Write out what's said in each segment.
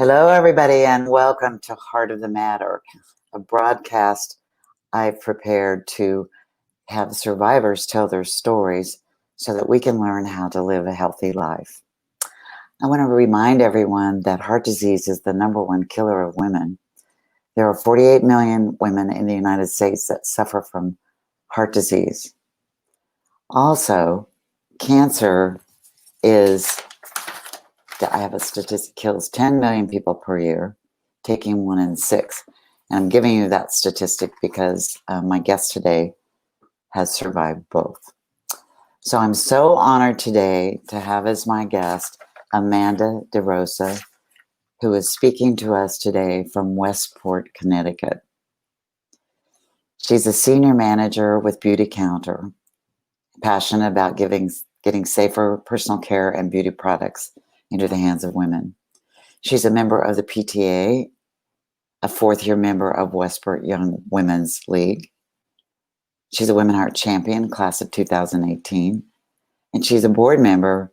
Hello, everybody, and welcome to Heart of the Matter, a broadcast I've prepared to have survivors tell their stories so that we can learn how to live a healthy life. I want to remind everyone that heart disease is the #1 killer of women. There are 48 million women in the United States that suffer from heart disease. Also, cancer I have a statistic, kills 10 million people per year, taking 1 in 6. And I'm giving you that statistic because my guest today has survived both. So I'm so honored today to have as my guest Amanda DeRosa, who is speaking to us today from Westport, Connecticut. She's a senior manager with Beauty Counter, passionate about getting safer personal care and beauty products into the hands of women. She's a member of the PTA, a fourth-year member of Westport Young Women's League. She's a Women Heart Champion, class of 2018. And she's a board member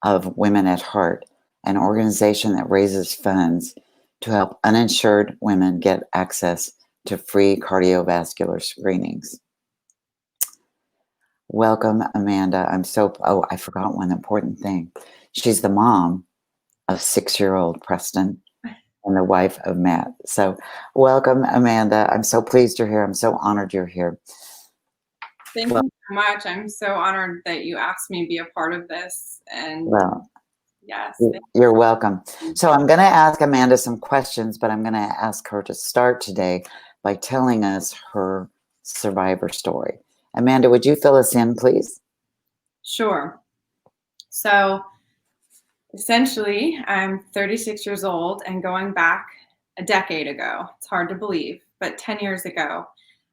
of Women at Heart, an organization that raises funds to help uninsured women get access to free cardiovascular screenings. Welcome, Amanda. I forgot one important thing. She's the mom of 6-year-old Preston and the wife of Matt. So welcome, Amanda. I'm so pleased you're here. I'm so honored you're here. Thank you so much. I'm so honored that you asked me to be a part of this. And yes, you're welcome. So I'm going to ask Amanda some questions, but I'm going to ask her to start today by telling us her survivor story. Amanda, would you fill us in, please? Sure. So essentially, I'm 36 years old and going back a decade ago. It's hard to believe, but 10 years ago,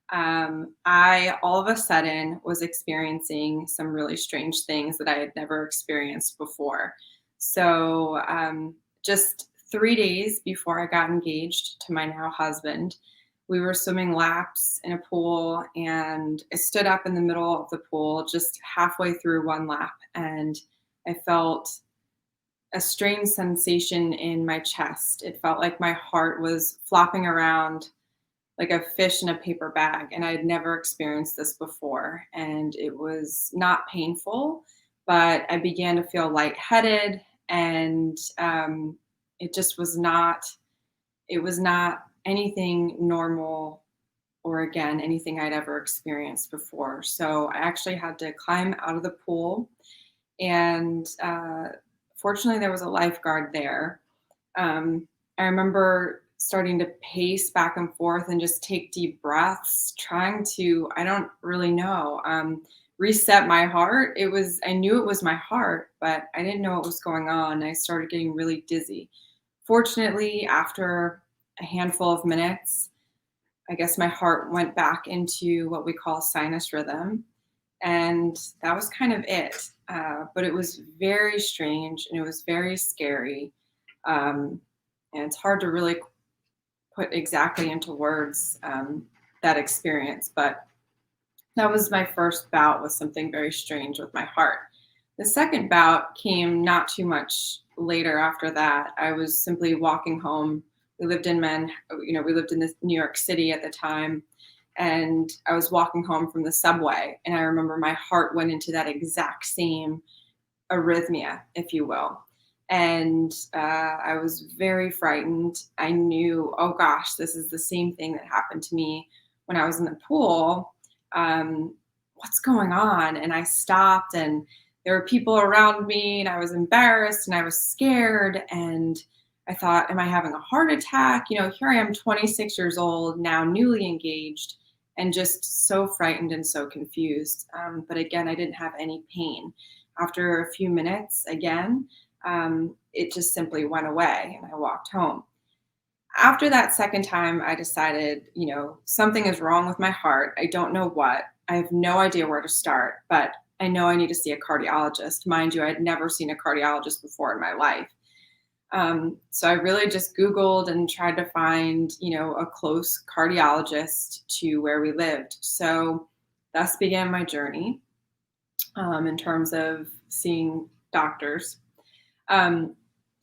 I all of a sudden was experiencing some really strange things that I had never experienced before. So just 3 days before I got engaged to my now husband, we were swimming laps in a pool, and I stood up in the middle of the pool just halfway through one lap, and I felt a strange sensation in my chest. It felt like my heart was flopping around like a fish in a paper bag, and I had never experienced this before. And it was not painful, but I began to feel lightheaded, and it just was not, it was not anything normal or again, anything I'd ever experienced before. So I actually had to climb out of the pool, and fortunately there was a lifeguard there. I remember starting to pace back and forth and just take deep breaths, trying to, I don't really know, reset my heart. I knew it was my heart, but I didn't know what was going on. I started getting really dizzy. Fortunately, after a handful of minutes, I guess my heart went back into what we call sinus rhythm. And that was kind of it. But it was very strange and it was very scary. And it's hard to really put exactly into words that experience. But that was my first bout with something very strange with my heart. The second bout came not too much later after that. I was simply walking home. We lived in New York City at the time, and I was walking home from the subway, and I remember my heart went into that exact same arrhythmia, if you will. And I was very frightened. I knew, oh gosh, this is the same thing that happened to me when I was in the pool. What's going on? And I stopped, and there were people around me, and I was embarrassed and I was scared. And I thought, am I having a heart attack? You know, here I am, 26 years old, now newly engaged, and just so frightened and so confused. But again, I didn't have any pain. After a few minutes, again, it just simply went away, and I walked home. After that second time, I decided, something is wrong with my heart. I don't know what. I have no idea where to start, but I know I need to see a cardiologist. Mind you, I had never seen a cardiologist before in my life. So I really just Googled and tried to find, a close cardiologist to where we lived. So thus began my journey in terms of seeing doctors.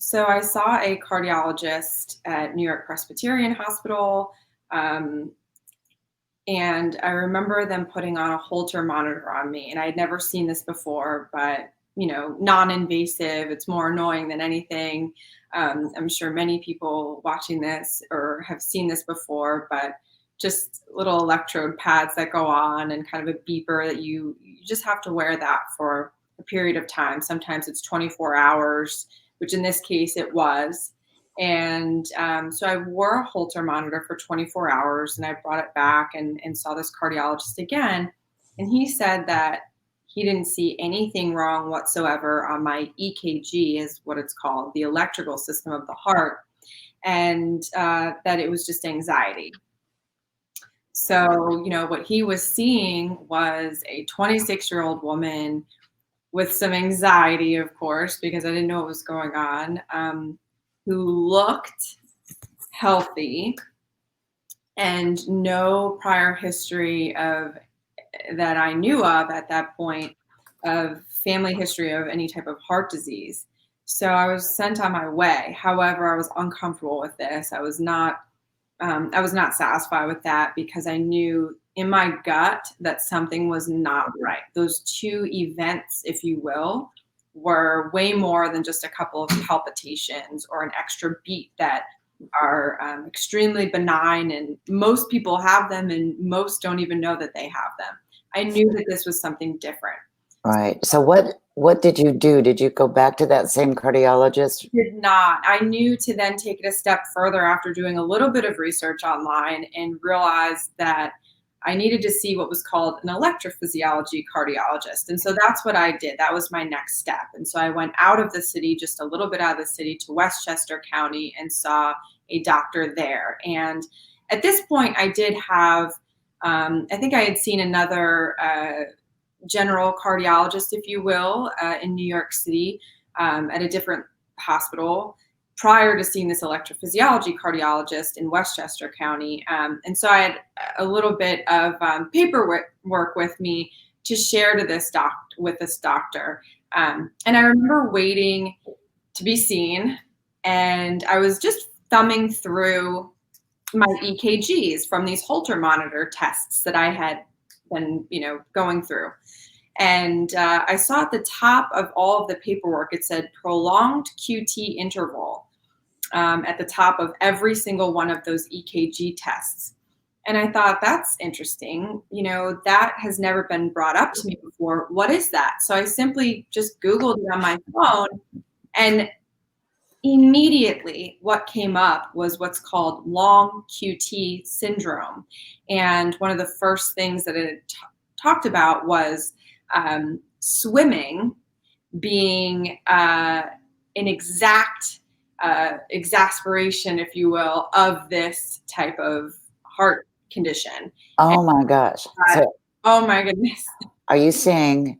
So I saw a cardiologist at New York Presbyterian Hospital. Um, and I remember them putting on a Holter monitor on me. And I had never seen this before, but non-invasive. It's more annoying than anything. I'm sure many people watching this or have seen this before, but just little electrode pads that go on and kind of a beeper that you just have to wear that for a period of time. Sometimes it's 24 hours, which in this case it was. And so I wore a Holter monitor for 24 hours, and I brought it back and saw this cardiologist again. And he said that he didn't see anything wrong whatsoever on my EKG, is what it's called, the electrical system of the heart, and that it was just anxiety. So, what he was seeing was a 26-year-old woman with some anxiety, of course, because I didn't know what was going on, who looked healthy and no prior history of that I knew of at that point of family history of any type of heart disease. So I was sent on my way. However, I was uncomfortable with this. I was not satisfied with that because I knew in my gut that something was not right. Those two events, if you will, were way more than just a couple of palpitations or an extra beat that are extremely benign, and most people have them and most don't even know that they have them. I knew that this was something different. Right. So what did you do? Did you go back to that same cardiologist? Did not. I knew to then take it a step further after doing a little bit of research online and realized that I needed to see what was called an electrophysiology cardiologist. And so that's what I did. That was my next step. And so I went out of the city, just a little bit out of the city, to Westchester County and saw a doctor there. And at this point, I did have, I think I had seen another general cardiologist, if you will, in New York City at a different hospital prior to seeing this electrophysiology cardiologist in Westchester County. And so I had a little bit of paperwork with me to share to this doctor. And I remember waiting to be seen, and I was just thumbing through my EKGs from these Holter monitor tests that I had been, going through. And I saw at the top of all of the paperwork, it said prolonged QT interval at the top of every single one of those EKG tests. And I thought, that's interesting. That has never been brought up to me before. What is that? So I simply just Googled it on my phone, and immediately what came up was what's called long QT syndrome. And one of the first things that it talked about was swimming being an exact exasperation, if you will, of this type of heart condition. Oh my gosh. So Oh my goodness. are you saying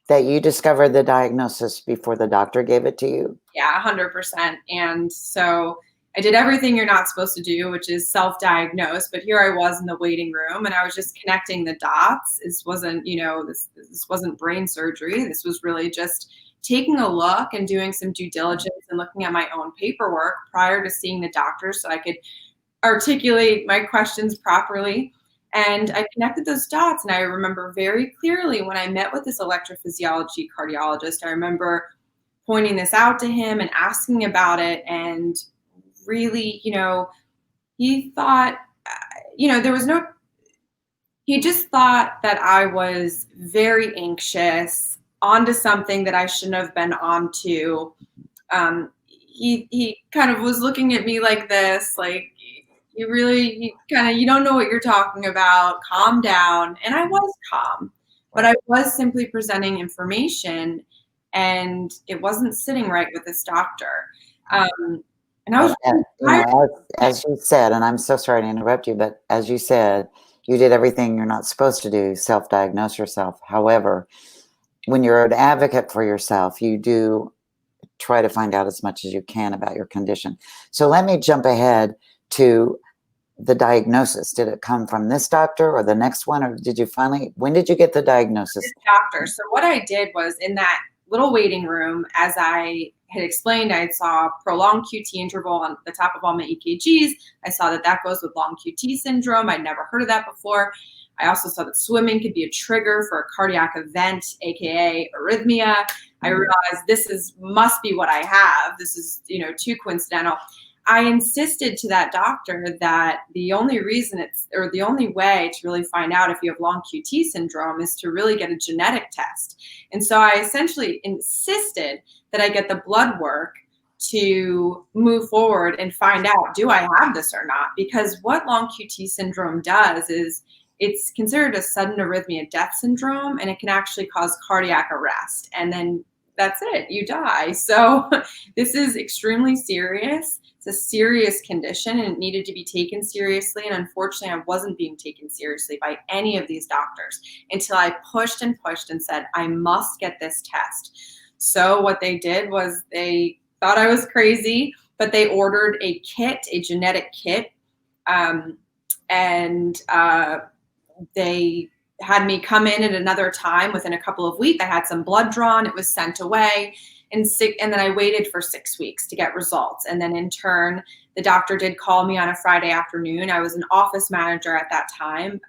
that you discovered the diagnosis before the doctor gave it to you? Yeah, 100%. And so I did everything you're not supposed to do, which is self-diagnose. But here I was in the waiting room, and I was just connecting the dots. This wasn't, this wasn't brain surgery. This was really just taking a look and doing some due diligence and looking at my own paperwork prior to seeing the doctor so I could articulate my questions properly. And I connected those dots, and I remember very clearly when I met with this electrophysiology cardiologist, I remember pointing this out to him and asking about it. And really, he thought, he just thought that I was very anxious, onto something that I shouldn't have been onto. He kind of was looking at me like this, like, you don't know what you're talking about, calm down. And I was calm, but I was simply presenting information, and it wasn't sitting right with this doctor. And I was as you said, and I'm so sorry to interrupt you, but as you said, you did everything you're not supposed to do, self-diagnose yourself. However, when you're an advocate for yourself, you do try to find out as much as you can about your condition. So let me jump ahead to the diagnosis. Did it come from this doctor or the next one, or when did you get the diagnosis? Doctor. So what I did was, in that little waiting room, as I had explained, I saw prolonged QT interval on the top of all my EKGs. I saw that that goes with long QT syndrome. I'd never heard of that before. I also saw that swimming could be a trigger for a cardiac event, aka arrhythmia. I realized must be what I have. This is, too coincidental. I insisted to that doctor that the only reason the only way to really find out if you have long QT syndrome is to really get a genetic test. And so I essentially insisted that I get the blood work to move forward and find out, do I have this or not? Because what long QT syndrome does is it's considered a sudden arrhythmia death syndrome, and it can actually cause cardiac arrest. And then that's it, you die. So this is extremely serious. It's a serious condition, and it needed to be taken seriously. And unfortunately, I wasn't being taken seriously by any of these doctors until I pushed and pushed and said, I must get this test. So what they did was they thought I was crazy, but they ordered a kit, a genetic kit. They had me come in at another time within a couple of weeks. I had some blood drawn, it was sent away, and then I waited for 6 weeks to get results. And then in turn, the doctor did call me on a Friday afternoon. I was an office manager at that time.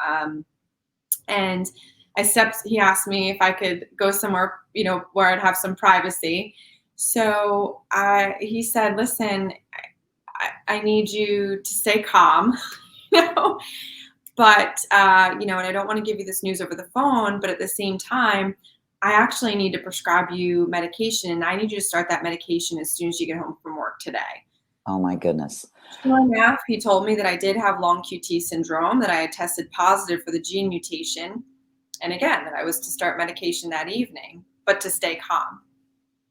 And he asked me if I could go somewhere, where I'd have some privacy. So he said, listen, I need you to stay calm, But, and I don't want to give you this news over the phone, but at the same time, I actually need to prescribe you medication, and I need you to start that medication as soon as you get home from work today. Oh my goodness. Sure enough, he told me that I did have long QT syndrome, that I had tested positive for the gene mutation, and again, that I was to start medication that evening, but to stay calm.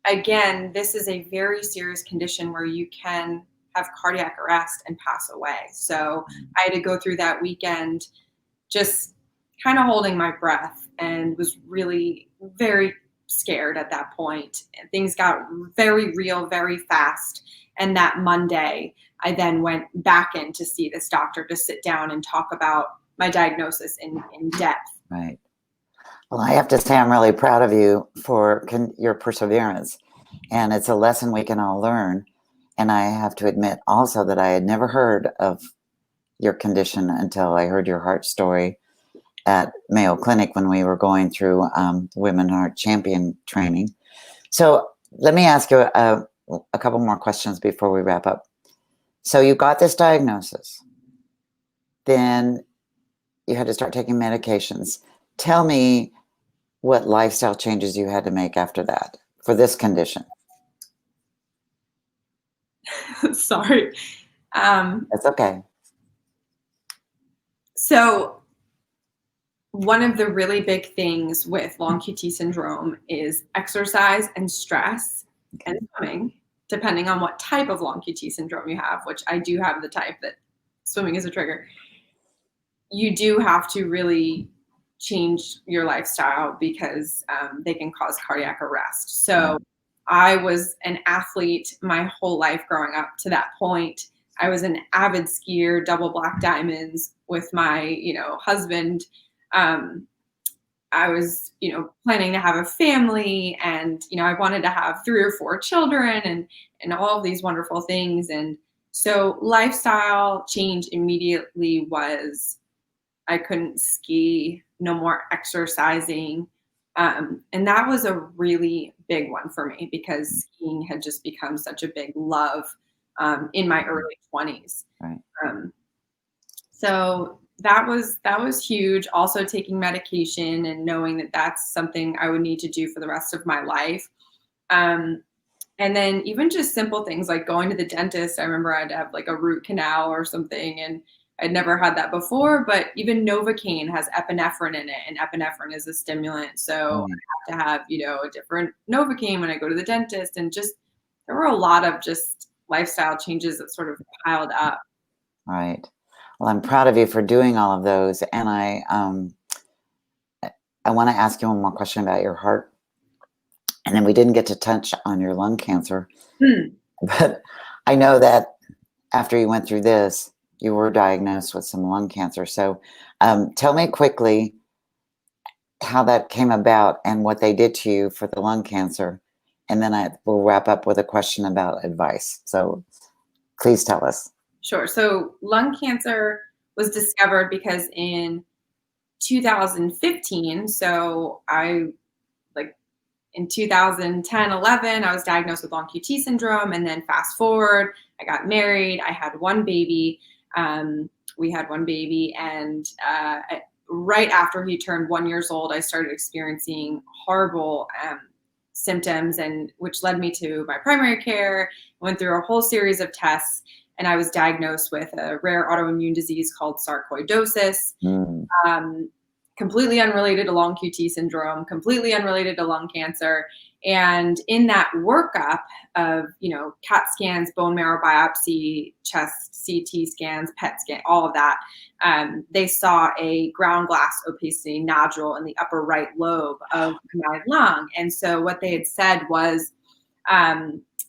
Again, this is a very serious condition where you can have cardiac arrest and pass away. So I had to go through that weekend just kind of holding my breath, and was really very scared at that point. And things got very real very fast. And that Monday, I then went back in to see this doctor to sit down and talk about my diagnosis in depth. Right. Well, I have to say I'm really proud of you for your perseverance. And it's a lesson we can all learn. And I have to admit also that I had never heard of your condition until I heard your heart story at Mayo Clinic when we were going through Women Heart Champion training. So let me ask you a couple more questions before we wrap up. So you got this diagnosis. Then you had to start taking medications. Tell me what lifestyle changes you had to make after that for this condition. Sorry. That's okay. So one of the really big things with long QT syndrome is exercise and stress and swimming, depending on what type of long QT syndrome you have, which I do have the type that swimming is a trigger. You do have to really change your lifestyle because they can cause cardiac arrest. So I was an athlete my whole life growing up to that point. I was an avid skier, double black diamonds with my, husband. I was, planning to have a family, and, I wanted to have 3 or 4 children and all of these wonderful things. And so lifestyle change immediately was I couldn't ski, no more exercising. And that was a really big one for me because skiing had just become such a big love in my early 20s. Right. So that was huge. Also taking medication and knowing that that's something I would need to do for the rest of my life. And then even just simple things like going to the dentist. I remember I had to have like a root canal or something, and I'd never had that before, but even Novocaine has epinephrine in it, and epinephrine is a stimulant. So I have to have, a different Novocaine when I go to the dentist, and just there were a lot of just lifestyle changes that sort of piled up. Right. Well, I'm proud of you for doing all of those. And I want to ask you one more question about your heart. And then we didn't get to touch on your lung cancer. But I know that after you went through this, you were diagnosed with some lung cancer. So tell me quickly how that came about and what they did to you for the lung cancer, and then I will wrap up with a question about advice. So please tell us. Sure. So lung cancer was discovered because in 2015, so in 2010, 11, I was diagnosed with long QT syndrome. And then fast forward, I got married. I had one baby. We had one baby. And right after he turned 1 year old, I started experiencing horrible symptoms, and which led me to my primary care, went through a whole series of tests. And I was diagnosed with a rare autoimmune disease called sarcoidosis. Completely unrelated to long QT syndrome, completely unrelated to lung cancer. And in that workup of, CAT scans, bone marrow biopsy, chest CT scans, PET scan, all of that, they saw a ground glass opacity nodule in the upper right lobe of my lung. And so what they had said was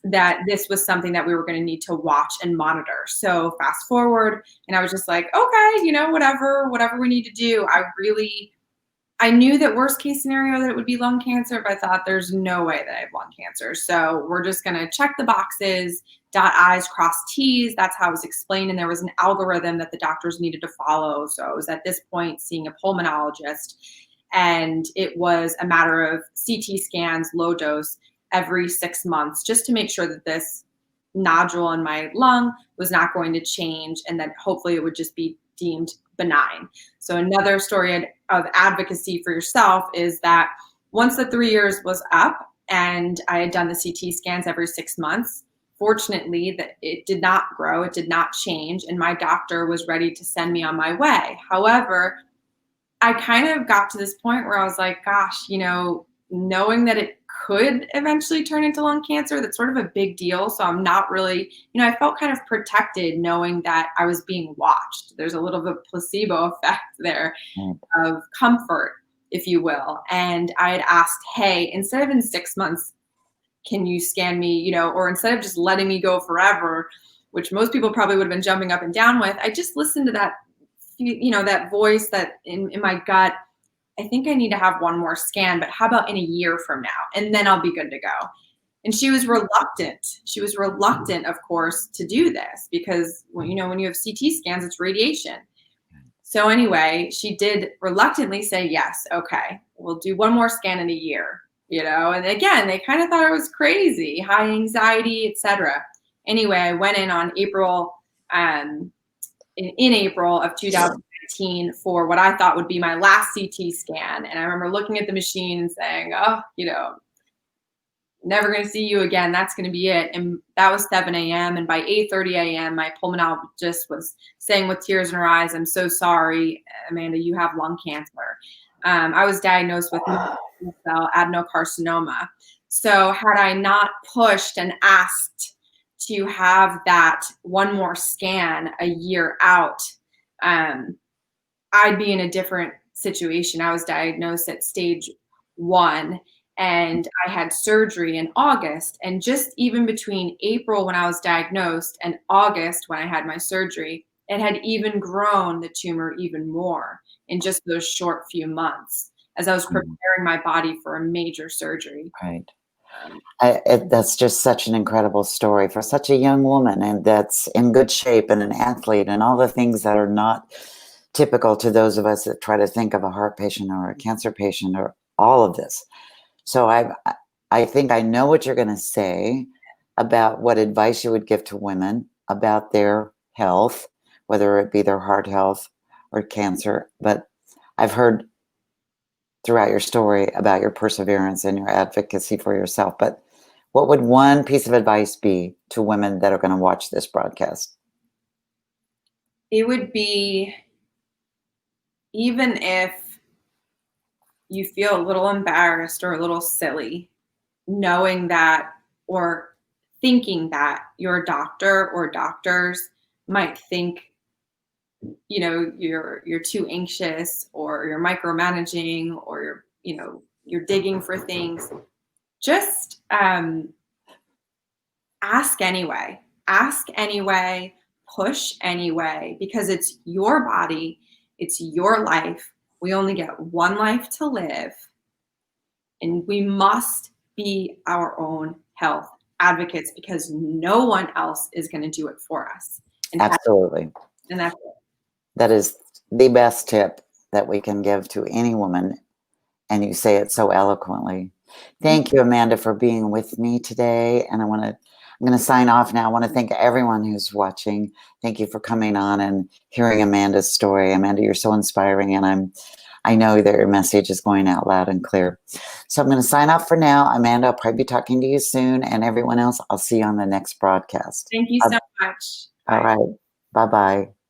that this was something that we were going to need to watch and monitor. So fast forward, and I was just like, okay, whatever we need to do. I knew that worst case scenario that it would be lung cancer, but I thought there's no way that I have lung cancer. So we're just going to check the boxes, dot I's, cross T's. That's how it was explained. And there was an algorithm that the doctors needed to follow. So I was at this point seeing a pulmonologist, and it was a matter of CT scans, low dose, every 6 months, just to make sure that this nodule in my lung was not going to change, and that hopefully it would just be deemed benign. So another story of advocacy for yourself is that once the 3 years was up and I had done the CT scans every 6 months, fortunately that it did not grow, it did not change, and my doctor was ready to send me on my way. However, I kind of got to this point where I was like, gosh, knowing that it could eventually turn into lung cancer, that's sort of a big deal. So I'm not really, I felt kind of protected knowing that I was being watched. There's a little bit of placebo effect there of comfort, if you will. And I had asked, hey, instead of in 6 months, can you scan me, or instead of just letting me go forever, which most people probably would have been jumping up and down with, I just listened to that, that voice that in my gut, I think I need to have one more scan, but how about in a year from now? And then I'll be good to go. And she was reluctant. She was reluctant, of course, to do this because, when you have CT scans, it's radiation. So anyway, she did reluctantly say, yes, okay, we'll do one more scan in a year, and again, they kind of thought I was crazy, high anxiety, etc. Anyway, I went in on April, in April of 2019 for what I thought would be my last CT scan. And I remember looking at the machine and saying, oh, never going to see you again. That's going to be it. And that was 7 a.m. And by 8:30 a.m., my pulmonologist was saying with tears in her eyes, I'm so sorry, Amanda, you have lung cancer. I was diagnosed with cell adenocarcinoma. So had I not pushed and asked to have that one more scan a year out, I'd be in a different situation. I was diagnosed at stage 1, and I had surgery in August. And just even between April when I was diagnosed and August when I had my surgery, it had even grown the tumor even more in just those short few months as I was preparing my body for a major surgery. Right. That's just such an incredible story for such a young woman, and that's in good shape, and an athlete, and all the things that are not typical to those of us that try to think of a heart patient or a cancer patient or all of this. So I think I know what you're going to say about what advice you would give to women about their health, whether it be their heart health or cancer. But I've heard throughout your story about your perseverance and your advocacy for yourself. But what would one piece of advice be to women that are going to watch this broadcast? It would be, even if you feel a little embarrassed or a little silly, knowing that or thinking that your doctor or doctors might think, you're too anxious, or you're micromanaging, or you're digging for things, just ask anyway. Ask anyway, push anyway, because it's your body, it's your life. We only get one life to live, and we must be our own health advocates, because no one else is going to do it for us. Absolutely. And that's it. That is the best tip that we can give to any woman. And you say it so eloquently. Thank you, Amanda, for being with me today. And I'm going to sign off now. I want to thank everyone who's watching. Thank you for coming on and hearing Amanda's story. Amanda, you're so inspiring, and I know that your message is going out loud and clear. So I'm going to sign off for now. Amanda, I'll probably be talking to you soon, and everyone else, I'll see you on the next broadcast. Thank you so much. All right. Bye-bye.